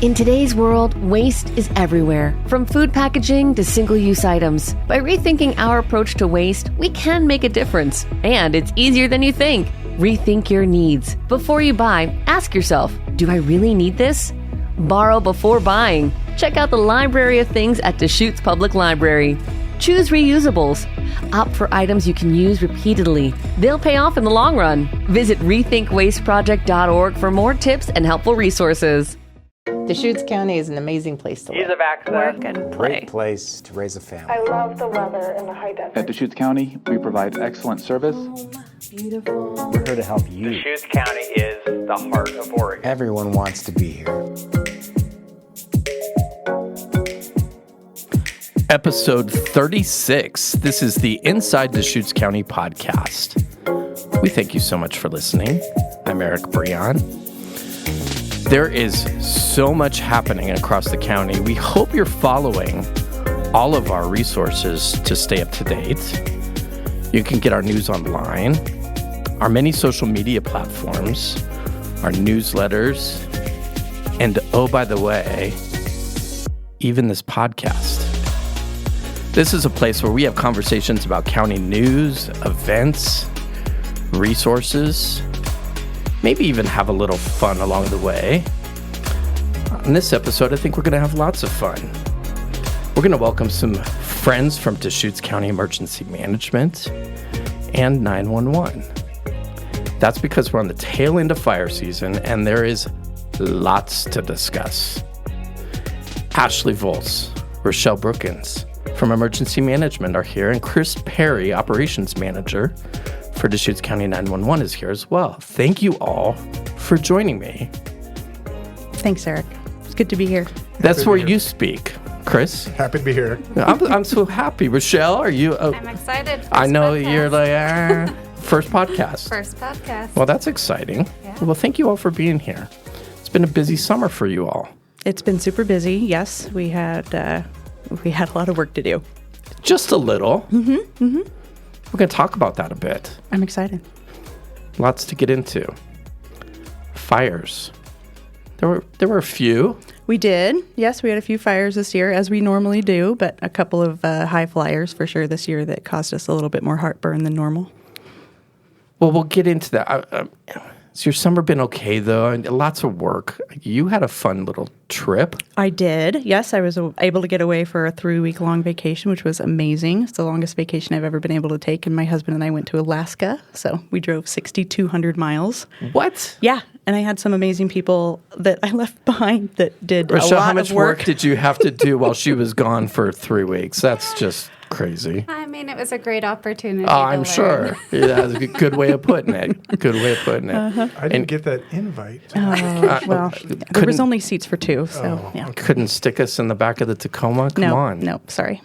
In today's world, waste is everywhere, from food packaging to single-use items. By rethinking our approach to waste, we can make a difference. And it's easier than you think. Rethink your needs. Before you buy, ask yourself, do I really need this? Borrow before buying. Check out the library of things at Deschutes Public Library. Choose reusables. Opt for items you can use repeatedly. They'll pay off in the long run. Visit rethinkwasteproject.org for more tips and helpful resources. Deschutes County is an amazing place to live. Ease of access. Work and play. Great place to raise a family. I love the weather and the high density. At Deschutes County, we provide excellent service. Beautiful. We're here to help you. Deschutes County is the heart of Oregon. Everyone wants to be here. Episode 36. This is the Inside Deschutes County podcast. We thank you so much for listening. I'm Eric Breon. There is so much happening across the county. We hope you're following all of our resources to stay up to date. You can get our news online, our many social media platforms, our newsletters, and oh, by the way, even this podcast. This is a place where we have conversations about county news, events, resources, maybe even have a little fun along the way. In this episode, I think we're going to have lots of fun. We're going to welcome some friends from Deschutes County Emergency Management and 911. That's because we're on the tail end of fire season and there is lots to discuss. Ashley Volz, Rochelle Brookins from Emergency Management are here, and Chris Perry, Operations Manager for Deschutes County 911 is here as well. Thank you all for joining me. Thanks, Eric. It's good to be here. That's where you speak. Chris? Happy to be here. I'm so happy. Rochelle, are you? I'm excited. First I know podcast. you're like, first podcast. First podcast. Well, that's exciting. Yeah. Well, thank you all for being here. It's been a busy summer for you all. It's been super busy. Yes, we had a lot of work to do. Just a little. We're going to talk about that a bit. I'm excited. Lots to get into. Fires. There were a few. We did. Yes, we had a few fires this year, as we normally do, but a couple of high flyers for sure this year that caused us a little bit more heartburn than normal. Well, we'll get into that. Has your summer been okay, though? And lots of work. You had a fun little trip. I did. Yes, I was able to get away for a 3-week-long vacation, which was amazing. It's the longest vacation I've ever been able to take, and my husband and I went to Alaska, so we drove 6,200 miles. What? Yeah, and I had some amazing people that I left behind that did Rochelle, a lot how much of work. did you have to do while she was gone for 3 weeks? That's just crazy. I mean, it was a great opportunity. Oh, I'm to sure. learn. Yeah, that's a good way of putting it. Good way of putting it. I didn't get that invite. Well, there was only seats for two, so yeah. Couldn't stick us in the back of the Tacoma? Come on. No, sorry.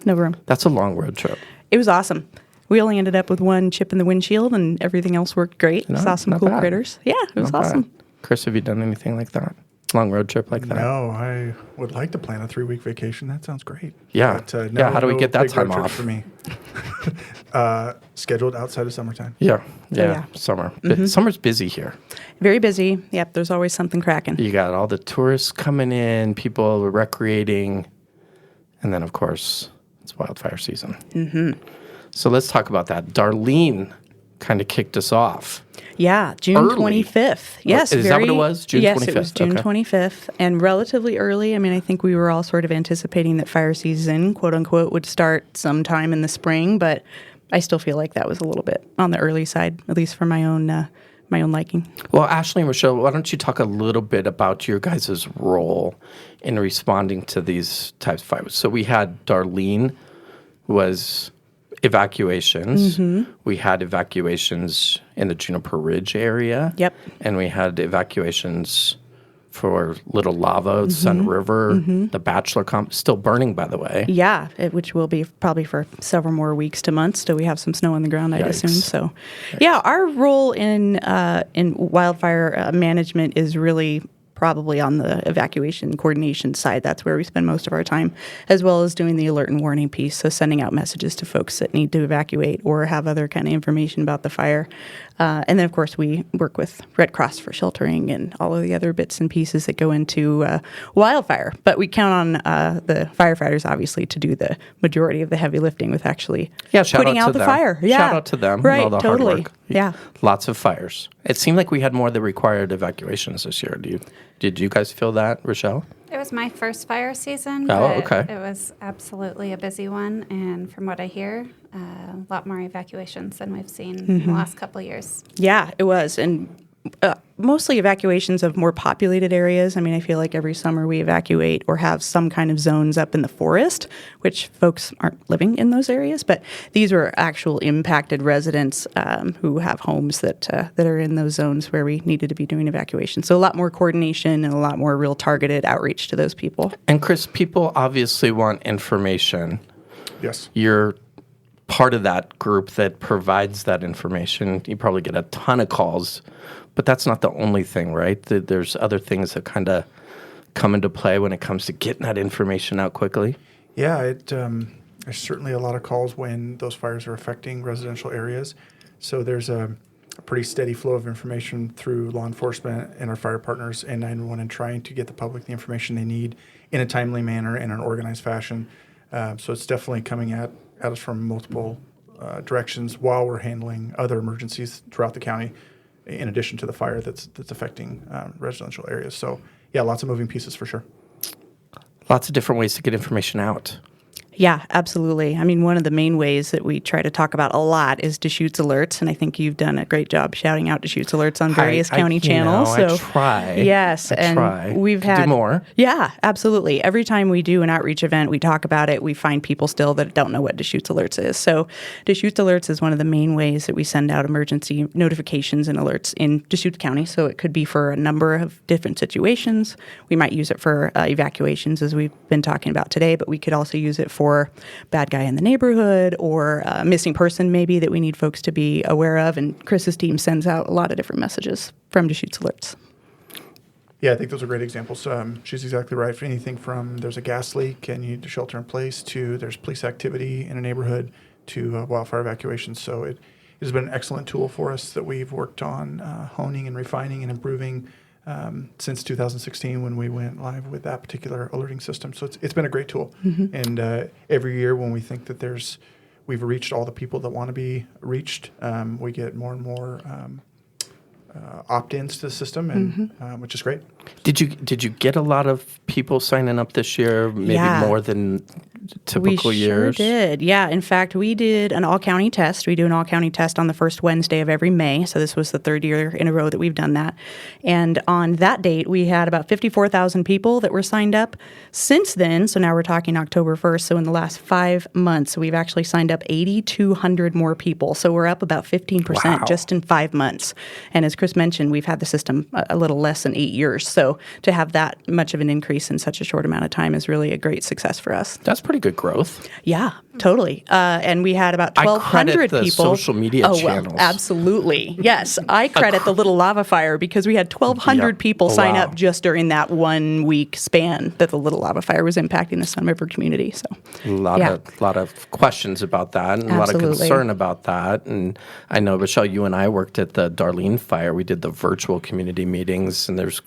No room. That's a long road trip. It was awesome. We only ended up with one chip in the windshield, and everything else worked great. Saw some not cool bad. critters. Yeah, it was Not awesome. bad. Chris, have you done anything like that? Long road trip like that? No, I would like to plan a 3-week vacation. That sounds great. Yeah. But, Yeah, how do we get that big road time trips off? for me? Scheduled outside of summertime. Yeah. yeah. Summer. Summer's busy here. Very busy. Yep, there's always something cracking. You got all the tourists coming in, people recreating, and then, of course, it's wildfire season. Mm-hmm. So let's talk about that. Darlene kind of kicked us off. Yeah, June Early. 25th. Yes. Is that what it was? June 25th? Yes, it was June Okay. 25th, and relatively early. I mean, I think we were all sort of anticipating that fire season, quote unquote, would start sometime in the spring, but I still feel like that was a little bit on the early side, at least for my own liking. Well, Ashley and Rochelle, why don't you talk a little bit about your guys' role in responding to these types of fires? So we had Darlene was evacuations. We had evacuations in the Juniper Ridge area. Yep. And we had evacuations for Little Lava, Sun River, the Bachelor Camp, still burning, by the way. Yeah, which will be probably for several more weeks to months till we have some snow on the ground, I'd assume. So, yeah, our role in wildfire management is really probably on the evacuation coordination side. That's where we spend most of our time, as well as doing the alert and warning piece, so sending out messages to folks that need to evacuate or have other kind of information about the fire. And then, of course, we work with Red Cross for sheltering and all of the other bits and pieces that go into wildfire. But we count on the firefighters, obviously, to do the majority of the heavy lifting with actually putting out the fire. Yeah. Shout out to them. Right, all the totally. hard work. Yeah. Lots of fires. It seemed like we had more that required evacuations this year. Did you guys feel that, Rochelle? It was my first fire season. Oh, but okay. It was absolutely a busy one. And from what I hear, a lot more evacuations than we've seen in the last couple of years. Yeah, it was. And mostly evacuations of more populated areas. I mean, I feel like every summer we evacuate or have some kind of zones up in the forest, which folks aren't living in those areas. But these were actual impacted residents who have homes that are in those zones where we needed to be doing evacuation. So a lot more coordination and a lot more real targeted outreach to those people. And Chris, people obviously want information. Yes. You're part of that group that provides that information. You probably get a ton of calls, but that's not the only thing, right? There's other things that kind of come into play when it comes to getting that information out quickly. Yeah, there's certainly a lot of calls when those fires are affecting residential areas. So there's a pretty steady flow of information through law enforcement and our fire partners and 911 and trying to get the public the information they need in a timely manner and an organized fashion. So it's definitely coming at us from multiple directions while we're handling other emergencies throughout the county, in addition to the fire that's affecting residential areas. So, yeah, lots of moving pieces for sure. Lots of different ways to get information out. Yeah, absolutely. I mean, one of the main ways that we try to talk about a lot is Deschutes alerts, and I think you've done a great job shouting out Deschutes alerts on various county channels. I try. Yes, we've had do more. Yeah, absolutely. Every time we do an outreach event, we talk about it. We find people still that don't know what Deschutes alerts is. So, Deschutes alerts is one of the main ways that we send out emergency notifications and alerts in Deschutes County. So it could be for a number of different situations. We might use it for evacuations, as we've been talking about today, but we could also use it for bad guy in the neighborhood or a missing person maybe that we need folks to be aware of. And Chris's team sends out a lot of different messages from Deschutes alerts. Yeah, I think those are great examples. She's exactly right. For anything from there's a gas leak and you need to shelter in place to there's police activity in a neighborhood to wildfire evacuation. So it has been an excellent tool for us that we've worked on honing and refining and improving since 2016 when we went live with that particular alerting system. So it's been a great tool. Mm-hmm. And every year when we think that we've reached all the people that want to be reached, we get more and more opt-ins to the system, and which is great. Did you get a lot of people signing up this year? Maybe more than typical years? We sure did. Yeah. In fact, we did an all-county test. We do an all-county test on the first Wednesday of every May. So this was the third year in a row that we've done that. And on that date, we had about 54,000 people that were signed up. Since then, so now we're talking October 1st, so in the last 5 months, we've actually signed up 8,200 more people. So we're up about 15% just in 5 months. And as Chris mentioned, we've had the system a little less than 8 years. So to have that much of an increase in such a short amount of time is really a great success for us. That's pretty good growth. Yeah, totally. And we had about 1,200 people. I credit the social media channels. Absolutely. Yes, I credit the Little Lava Fire because we had 1,200 people sign up just during that 1 week span that the Little Lava Fire was impacting the Sun River community. So a lot of questions about that and a lot of concern about that. And I know, Rochelle, you and I worked at the Darlene Fire. We did the virtual community meetings, and there's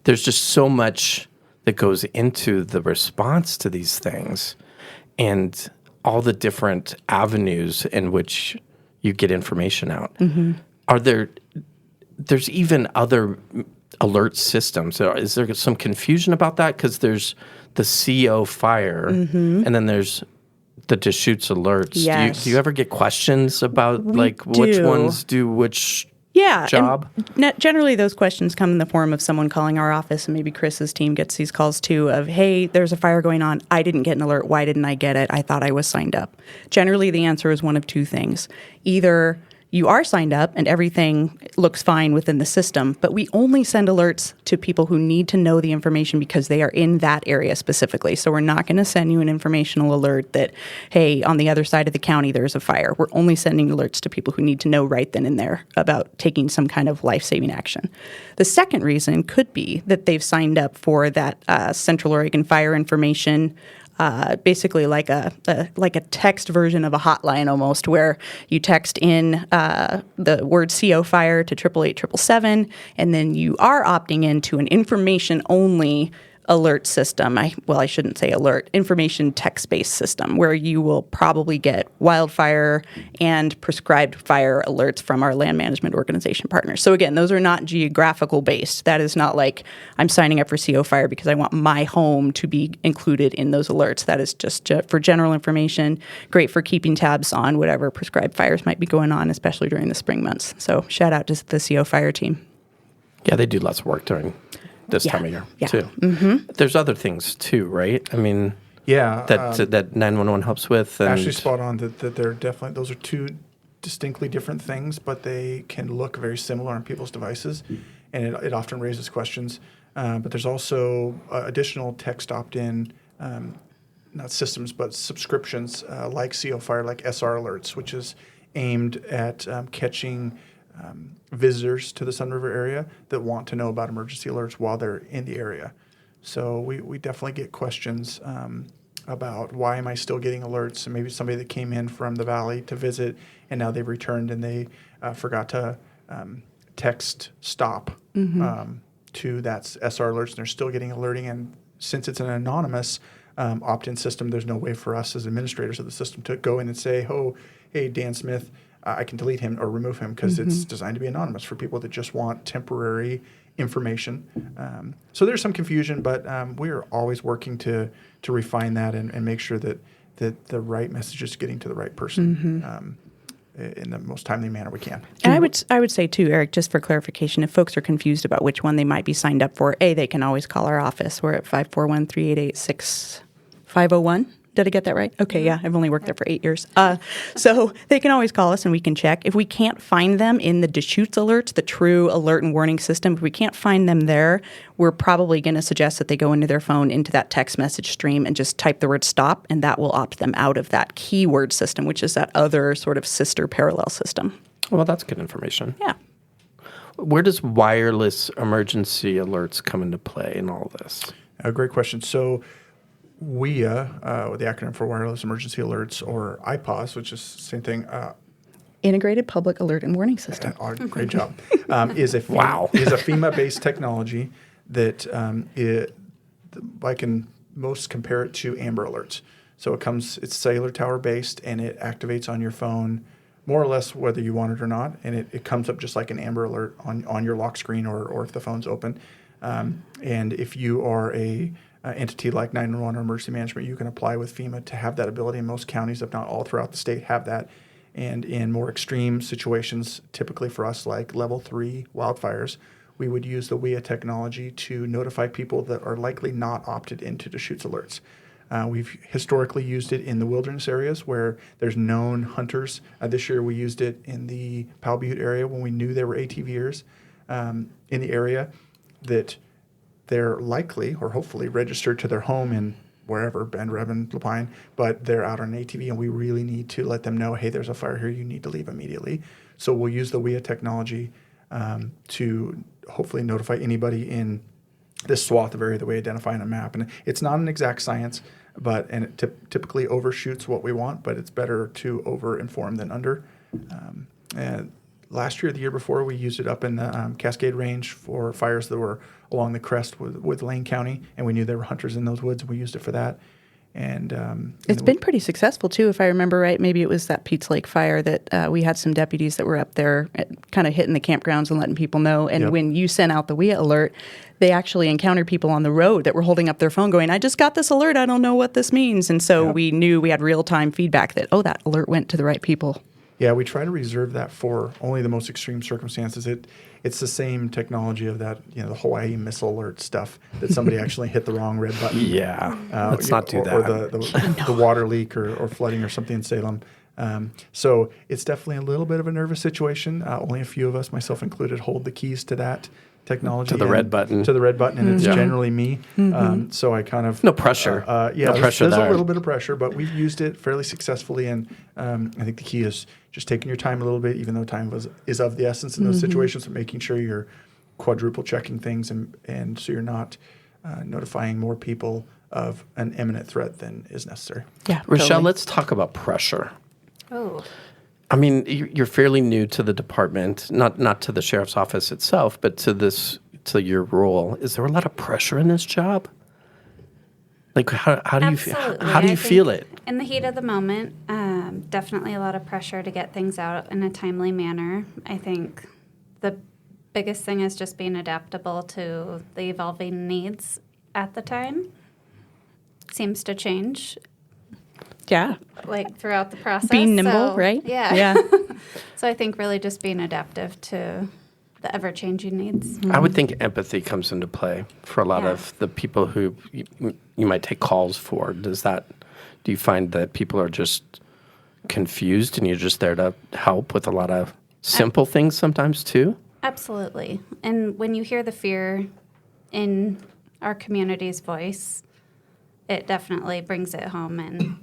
just so much that goes into the response to these things and all the different avenues in which you get information out. Mm-hmm. There's even other alert systems. Is there some confusion about that? Because there's the CO Fire, and then there's the Deschutes alerts. Yes. Do you ever get questions about which ones do which job? Generally, those questions come in the form of someone calling our office, and maybe Chris's team gets these calls too of, hey, there's a fire going on. I didn't get an alert. Why didn't I get it? I thought I was signed up. Generally, the answer is one of two things. Either you are signed up and everything looks fine within the system, but we only send alerts to people who need to know the information because they are in that area specifically. So we're not going to send you an informational alert that, hey, on the other side of the county there's a fire. We're only sending alerts to people who need to know right then and there about taking some kind of life-saving action. The second reason could be that they've signed up for that Central Oregon Fire information basically like a text version of a hotline almost, where you text in the word CO fire to 888-777, and then you are opting into an information only alert system. I shouldn't say alert, information text-based system, where you will probably get wildfire and prescribed fire alerts from our land management organization partners. So again, those are not geographical based. That is not like I'm signing up for CO fire because I want my home to be included in those alerts. That is just for general information, great for keeping tabs on whatever prescribed fires might be going on, especially during the spring months. So shout out to the CO fire team. Yeah, they do lots of work during this time of year, too. Mm-hmm. There's other things, too, right? I mean, that 911 helps with. And Actually, spot on that they're definitely, those are two distinctly different things, but they can look very similar on people's devices, and it often raises questions. But there's also additional text opt-in, not systems, but subscriptions like CO Fire, like SR Alerts, which is aimed at catching visitors to the Sun River area that want to know about emergency alerts while they're in the area. So we definitely get questions about why am I still getting alerts, and maybe somebody that came in from the valley to visit and now they've returned and they forgot to text stop to that SR alerts, and they're still getting alerting. And since it's an anonymous opt-in system, there's no way for us as administrators of the system to go in and say, oh, hey, Dan Smith, I can delete him or remove him, because it's designed to be anonymous for people that just want temporary information. So there's some confusion, but we are always working to refine that and make sure that the right message is getting to the right person in the most timely manner we can. And I would say too, Eric, just for clarification, if folks are confused about which one they might be signed up for, they can always call our office. We're at 541-388-6501. Did I get that right? Okay, yeah. I've only worked there for 8 years. So they can always call us and we can check. If we can't find them in the Deschutes alerts, the true alert and warning system, if we can't find them there, we're probably going to suggest that they go into their phone, into that text message stream, and just type the word stop, and that will opt them out of that keyword system, which is that other sort of sister parallel system. Well, that's good information. Yeah. Where does wireless emergency alerts come into play in all this? A great question. So WIA, the acronym for Wireless Emergency Alerts, or IPAWS, which is the same thing. Integrated Public Alert and Warning System. Great job. Is a FEMA-based technology that I can most compare it to Amber Alerts. So it's cellular tower based, and it activates on your phone more or less whether you want it or not, and it comes up just like an Amber Alert on your lock screen or if the phone's open. And if you are a entity like 911 or emergency management, you can apply with FEMA to have that ability. And most counties, if not all throughout the state, have that. And in more extreme situations, typically for us, like level 3 wildfires, we would use the WIA technology to notify people that are likely not opted into Deschutes alerts. We've historically used it in the wilderness areas where there's known hunters. This year we used it in the Powell Butte area when we knew there were ATVers in the area that they're likely or hopefully registered to their home in wherever, Bend, Revin, Lapine, but they're out on an ATV and we really need to let them know, hey, there's a fire here, you need to leave immediately. So we'll use the WIA technology to hopefully notify anybody in this swath of area that we identify on a map. And it's not an exact science, and it typically overshoots what we want, but it's better to over-inform than under. And last year, the year before, we used it up in the Cascade Range for fires that were along the crest with Lane County, and we knew there were hunters in those woods, and we used it for that. And it's been pretty successful, too, if I remember right. Maybe it was that Pete's Lake fire that we had some deputies that were up there kind of hitting the campgrounds and letting people know. And when you sent out the WIA alert, they actually encountered people on the road that were holding up their phone going, I just got this alert, I don't know what this means. And so we knew we had real-time feedback that, that alert went to the right people. Yeah, we try to reserve that for only the most extreme circumstances. It's the same technology of that, the Hawaii missile alert stuff that somebody actually hit the wrong red button. Let's not do that. Or the water leak or flooding or something in Salem. So it's definitely a little bit of a nervous situation. Only a few of us, myself included, hold the keys to that technology. To the red button. To the red button, and it's generally me. So I kind of... No pressure. No pressure there's a little bit of pressure, but we've used it fairly successfully, and I think the key is just taking your time a little bit, even though time is of the essence in those situations, and making sure you're quadruple checking things and so you're not notifying more people of an imminent threat than is necessary. Yeah, Rochelle, totally. let's talk about pressure. Oh, I mean, you're fairly new to the department, not to the sheriff's office itself, but to your role. Is there a lot of pressure in this job? Like, how do you absolutely. how do I you think feel it? in the heat of the moment? Definitely a lot of pressure to get things out in a timely manner. I think the biggest thing is just being adaptable to the evolving needs at the time. Seems to change Yeah. like throughout the process. Being nimble, So, right? Yeah. Yeah. So I think really just being adaptive to the ever-changing needs. I would think empathy comes into play for a lot Yeah. of the people who you might take calls for. Do you find that people are just confused and you're just there to help with a lot of simple things sometimes too? Absolutely. And when you hear the fear in our community's voice, it definitely brings it home and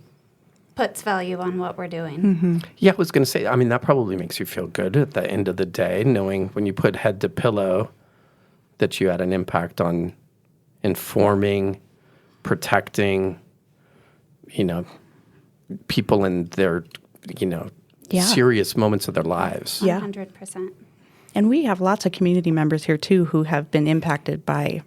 puts value on what we're doing. Yeah, I was going to say, I mean, that probably makes you feel good at the end of the day, knowing when you put head to pillow that you had an impact on informing, protecting, people in their, Yeah. serious moments of their lives. Yeah. 100%. And we have lots of community members here, too, who have been impacted by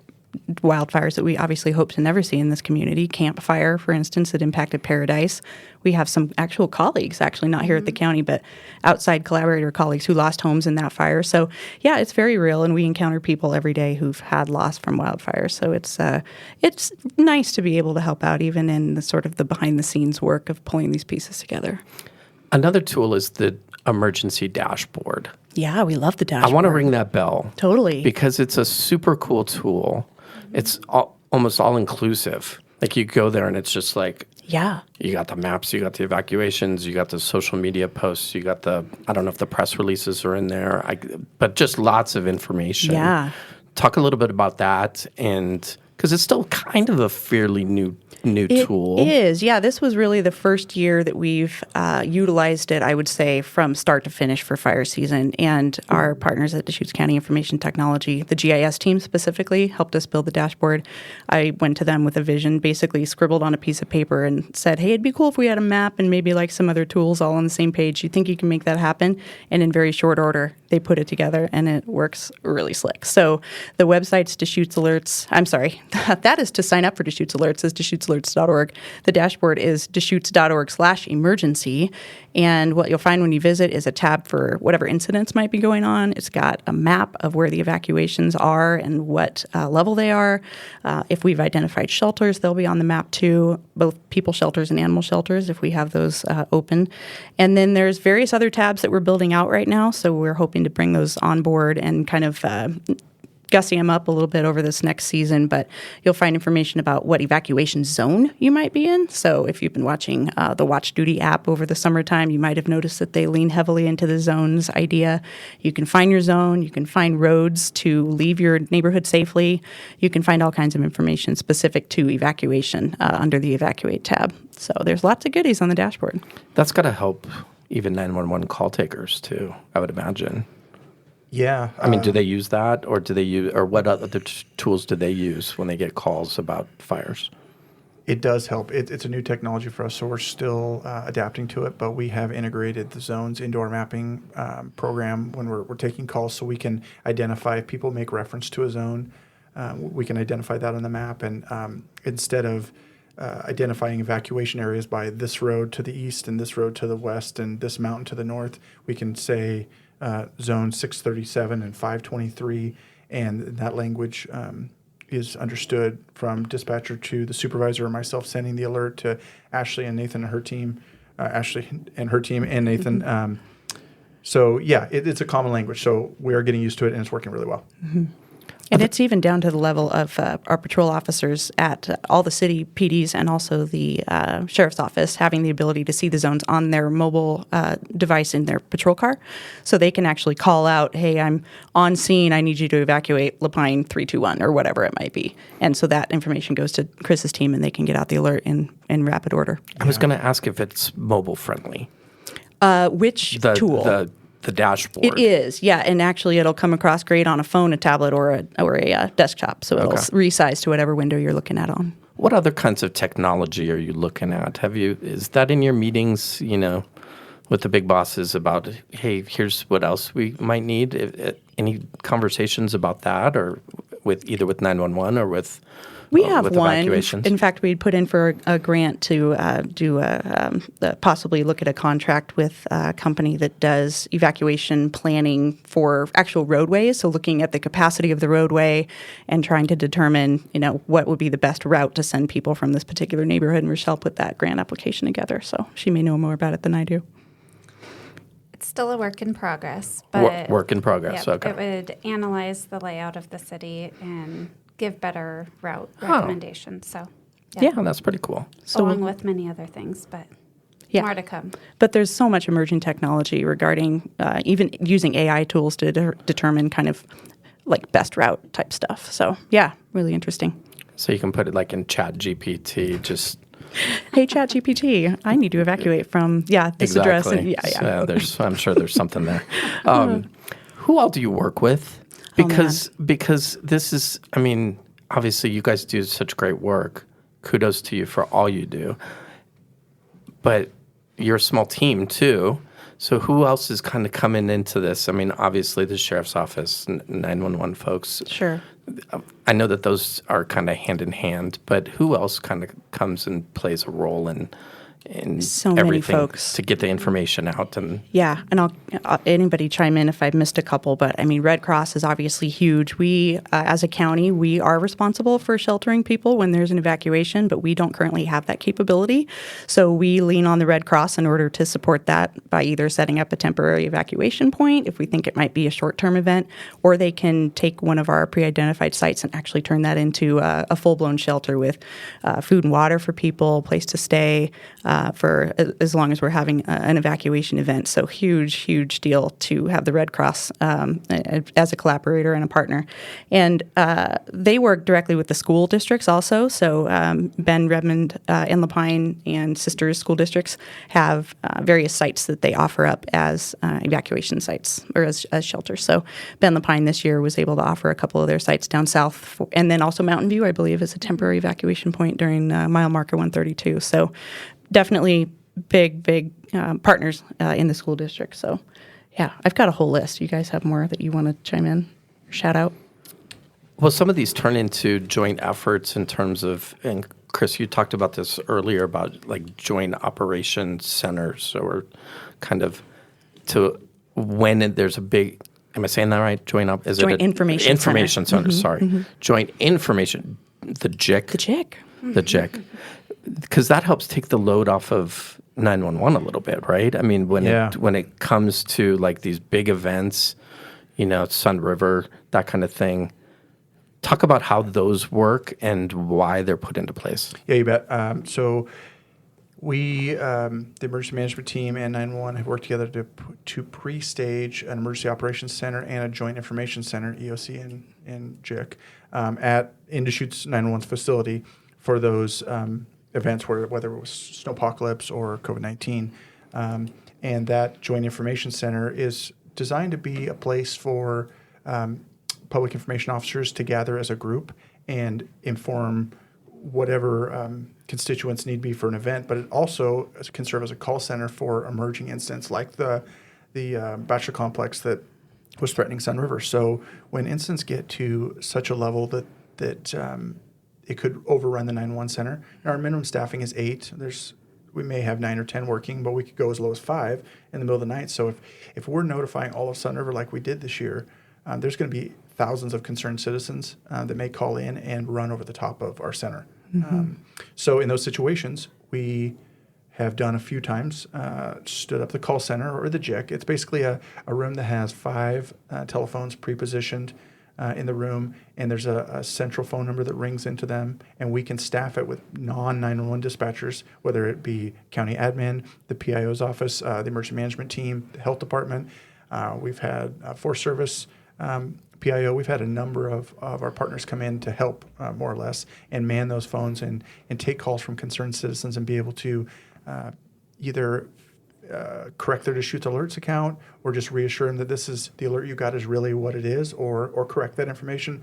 wildfires that we obviously hope to never see in this community. Camp Fire, for instance, that impacted Paradise. We have some actual colleagues, actually not here at the county, but outside collaborator colleagues who lost homes in that fire. So, yeah, it's very real, and we encounter people every day who've had loss from wildfires. So it's nice to be able to help out, even in the sort of the behind-the-scenes work of pulling these pieces together. Another tool is the emergency dashboard. Yeah, we love the dashboard. I want to ring that bell. Totally. Because it's a super cool tool. It's almost all-inclusive. Like, you go there and it's just like, Yeah. you got the maps, you got the evacuations, you got the social media posts, you got I don't know if the press releases are in there, but just lots of information. Yeah. Talk a little bit about that, and because it's still kind of a fairly new tool. It is, yeah. This was really the first year that we've utilized it, I would say, from start to finish for fire season. And our partners at Deschutes County Information Technology, the GIS team specifically, helped us build the dashboard. I went to them with a vision, basically scribbled on a piece of paper and said, hey, it'd be cool if we had a map and maybe like some other tools all on the same page. You think you can make that happen? And in very short order, they put it together, and it works really slick. So the website's Deschutes Alerts. I'm sorry, that is to sign up for Deschutes Alerts, is DeschutesAlerts.org. The dashboard is Deschutes.org/emergency. And what you'll find when you visit is a tab for whatever incidents might be going on. It's got a map of where the evacuations are and what level they are. If we've identified shelters, they'll be on the map too, both people shelters and animal shelters if we have those open. And then there's various other tabs that we're building out right now. So we're hoping to bring those on board and kind of gussy them up a little bit over this next season, but you'll find information about what evacuation zone you might be in. So if you've been watching the Watch Duty app over the summertime, you might have noticed that they lean heavily into the zones idea. You can find your zone. You can find roads to leave your neighborhood safely. You can find all kinds of information specific to evacuation under the Evacuate tab. So there's lots of goodies on the dashboard. That's got to help even 911 call takers too, I would imagine. Yeah. I mean, do they use that, or what other tools do they use when they get calls about fires? It does help. It's a new technology for us, so we're still adapting to it, but we have integrated the zones into our mapping program when we're taking calls, so we can identify if people make reference to a zone. We can identify that on the map, and instead of identifying evacuation areas by this road to the east and this road to the west and this mountain to the north, we can say zone 637 and 523, and that language is understood from dispatcher to the supervisor or myself sending the alert to Ashley and Nathan and her team, and Nathan. So yeah, it's a common language. So we are getting used to it, and it's working really well. Mm-hmm. And it's even down to the level of our patrol officers at all the city PDs and also the sheriff's office having the ability to see the zones on their mobile device in their patrol car. So they can actually call out, hey, I'm on scene. I need you to evacuate Lapine 321 or whatever it might be. And so that information goes to Chris's team, and they can get out the alert in rapid order. I was going to ask if it's mobile friendly. Which tool? the dashboard. It is, yeah, and actually it'll come across great on a phone, a tablet, or a desktop. So it'll resize to whatever window you're looking at on. What other kinds of technology are you looking at? Is that in your meetings, with the big bosses about, hey, here's what else we might need? Any conversations about that, or either with 911 or with We have with one. evacuations? In fact, we'd put in for a grant to possibly look at a contract with a company that does evacuation planning for actual roadways. So looking at the capacity of the roadway and trying to determine, what would be the best route to send people from this particular neighborhood. And Rochelle put that grant application together. So she may know more about it than I do. It's still a work in progress, but work in progress. Yep, Okay. it would analyze the layout of the city and give better route recommendations. So, Yeah. Oh, that's pretty cool. along with many other things, but more to come. But there's so much emerging technology regarding even using AI tools to determine kind of like best route type stuff. So, yeah, really interesting. So you can put it like in ChatGPT, just... Hey, ChatGPT, I need to evacuate from, this address. And, So I'm sure there's something there. Who all do you work with? Because this is, obviously you guys do such great work. Kudos to you for all you do. But you're a small team too. So who else is kind of coming into this? Obviously the sheriff's office, 911 folks. Sure. I know that those are kind of hand in hand, but who else kind of comes and plays a role in so many everything folks to get the information out? And and I'll anybody chime in if I've missed a couple, but Red Cross is obviously huge. We, as a county, we are responsible for sheltering people when there's an evacuation, but we don't currently have that capability. So we lean on the Red Cross in order to support that by either setting up a temporary evacuation point if we think it might be a short-term event, or they can take one of our pre-identified sites and actually turn that into a full-blown shelter with food and water for people, place to stay, for as long as we're having an evacuation event. So huge deal to have the Red Cross as a collaborator and a partner. And they work directly with the school districts also. So Ben, Redmond, and Lapine and Sisters school districts have various sites that they offer up as evacuation sites or as shelters. So Ben Lapine this year was able to offer a couple of their sites down south. And then also Mountain View, I believe, is a temporary evacuation point during mile marker 132. So definitely big partners in the school district. So, yeah, I've got a whole list. You guys have more that you want to chime in or shout out? well, some of these turn into joint efforts in terms of, and Chris, you talked about this earlier about like joint operations centers, or kind of to when there's a big. Am I saying that right? Joint information center. Sorry, joint information. The JIC. The JIC. Because that helps take the load off of 911 a little bit, right? I mean, when it comes to like these big events, Sun River, that kind of thing. Talk about how those work and why they're put into place. Yeah, you bet. So we, the emergency management team and 911 have worked together to pre-stage an emergency operations center and a joint information center, EOC and JIC, in Deschutes 911's facility for those events whether it was snowpocalypse or COVID-19. And that joint information center is designed to be a place for public information officers to gather as a group and inform whatever constituents need be for an event, but it also can serve as a call center for emerging incidents like the Bachelor complex that was threatening Sun River. So when incidents get to such a level that it could overrun the 911 center, our minimum staffing is 8. We may have 9 or 10 working, but we could go as low as 5 in the middle of the night. So if we're notifying all of Sun River like we did this year, there's going to be thousands of concerned citizens that may call in and run over the top of our center. So in those situations, we have done a few times, stood up the call center or the JIC. It's basically a room that has 5 telephones pre-positioned in the room, and there's a central phone number that rings into them, and we can staff it with non-911 dispatchers, whether it be county admin, the PIO's office, the emergency management team, the health department. We've had Forest Service, PIO. We've had a number of our partners come in to help, more or less, and man those phones and take calls from concerned citizens and be able to either correct their Deschutes Alerts account, or just reassure them that this is the alert you got is really what it is, or correct that information.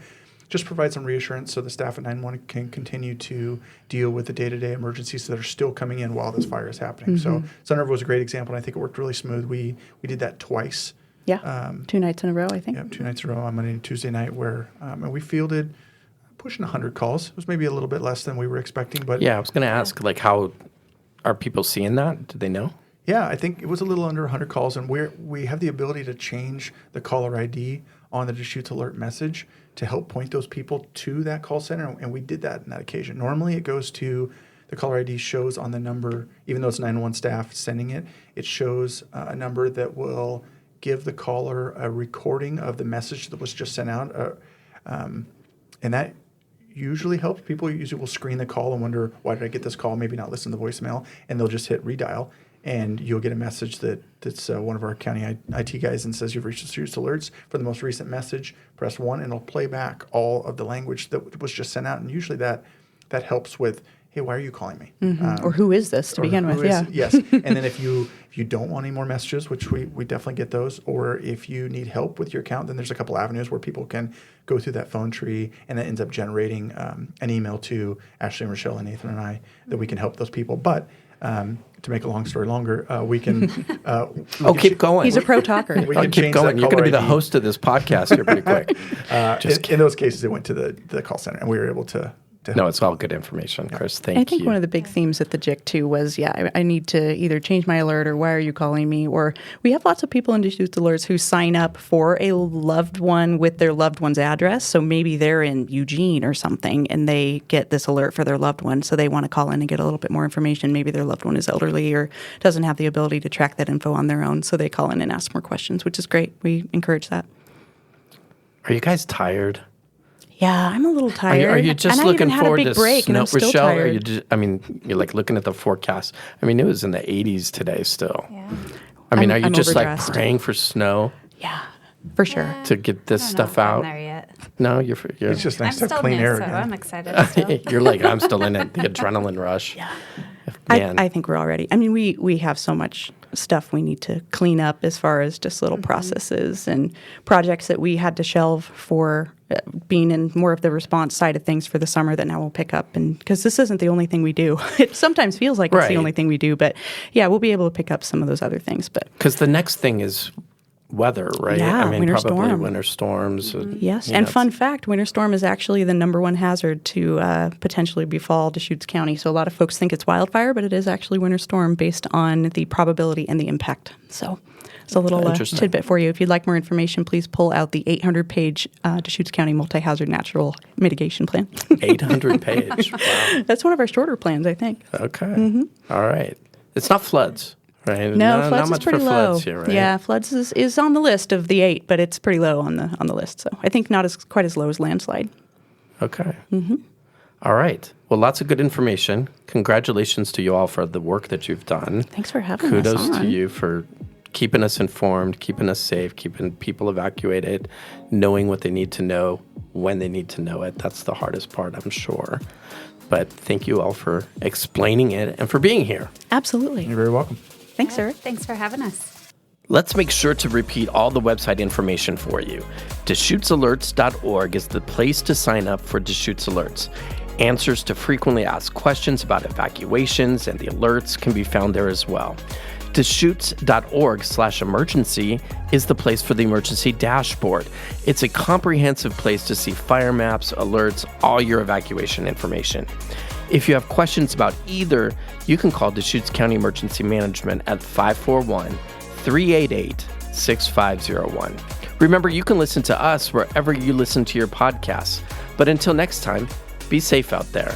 Just provide some reassurance so the staff at 911 can continue to deal with the day-to-day emergencies that are still coming in while this fire is happening. So Sun River was a great example, and I think it worked really smooth. We did that twice. Yeah, 2 nights in a row, I think. Yeah, 2 nights in a row on Monday and Tuesday night, where and we fielded pushing 100 calls. It was maybe a little bit less than we were expecting, but Yeah, I was going to ask, like, how are people seeing that? Do they know? yeah, I think it was a little under 100 calls, and we have the ability to change the caller ID on the Deschutes Alert message to help point those people to that call center, and we did that on that occasion. Normally, it goes to the caller ID shows on the number, even though it's 911 staff sending it, it shows a number that will give the caller a recording of the message that was just sent out, and that usually helps. People usually will screen the call and wonder, why did I get this call? Maybe not listen to the voicemail, and they'll just hit redial, and you'll get a message that's one of our county IT guys and says you've reached Deschutes Alerts. For the most recent message, press 1, and it'll play back all of the language that was just sent out, and usually that helps with, hey, why are you calling me? Or who is this to begin with? Yeah. Yes. And then if you don't want any more messages, which we definitely get those, or if you need help with your account, then there's a couple avenues where people can go through that phone tree, and that ends up generating an email to Ashley and Rochelle and Nathan and I that we can help those people. But to make a long story longer, we can. Keep going. He's a pro talker. We can Keep change going. that You're going to be the caller ID. host of this podcast here pretty quick. In those cases, it went to the call center, and we were able to No, it's all good information, Chris. Thank you. I think one of the big themes at the JIC too was, I need to either change my alert, or why are you calling me? Or we have lots of people in Deschutes Alerts who sign up for a loved one with their loved one's address. So maybe they're in Eugene or something, and they get this alert for their loved one. So they want to call in and get a little bit more information. Maybe their loved one is elderly or doesn't have the ability to track that info on their own. So they call in and ask more questions, which is great. We encourage that. Are you guys tired? Yeah, I'm a little tired. Are you just and looking I even forward had a big to break, snow, and I'm still Rochelle? tired. Are you just, you're like looking at the forecast. I mean, it was in the 80s today still. Yeah. I mean, are I'm you just like overdressed. praying for snow Yeah, for sure. to get this I don't stuff know if I'm out? there yet. No, you're It's just I'm nice to have still clean new, air so again. I'm excited still. you're like, I'm still in it. The adrenaline rush. Yeah. Man. I think we're all ready. I mean, we have so much stuff we need to clean up as far as just little processes and projects that we had to shelve for being in more of the response side of things for the summer that now we'll pick up. And because this isn't the only thing we do. It sometimes feels like it's the Right. only thing we do. But yeah, we'll be able to pick up some of those other things. But Because the next thing is weather, right? Yeah, I mean, winter probably storm. winter storms. yes, you and know, fun fact, winter storm is actually the number one hazard to potentially befall Deschutes County. So a lot of folks think it's wildfire, but it is actually winter storm based on the probability and the impact. So it's a little Interesting. tidbit for you. If you'd like more information, please pull out the 800-page Deschutes County Multi-Hazard Natural Mitigation Plan. 800 page. Wow. That's one of our shorter plans, I think. Okay. All right. It's not floods, right? No, not floods is much pretty for low. floods here, right? Yeah, floods is on the list of the 8, but it's pretty low on the list. So I think not quite as low as landslide. Okay. All right. Well, lots of good information. Congratulations to you all for the work that you've done. Thanks for having us Kudos to on. you for keeping us informed, keeping us safe, keeping people evacuated, knowing what they need to know when they need to know it. That's the hardest part, I'm sure. But thank you all for explaining it and for being here. Absolutely. You're very welcome. Thanks, Eric. Thanks for having us. Let's make sure to repeat all the website information for you. DeschutesAlerts.org is the place to sign up for Deschutes Alerts. Answers to frequently asked questions about evacuations and the alerts can be found there as well. Deschutes.org/emergency is the place for the emergency dashboard. It's a comprehensive place to see fire maps, alerts, all your evacuation information. If you have questions about either, you can call Deschutes County Emergency Management at 541-388-6501. Remember, you can listen to us wherever you listen to your podcasts. But until next time, be safe out there.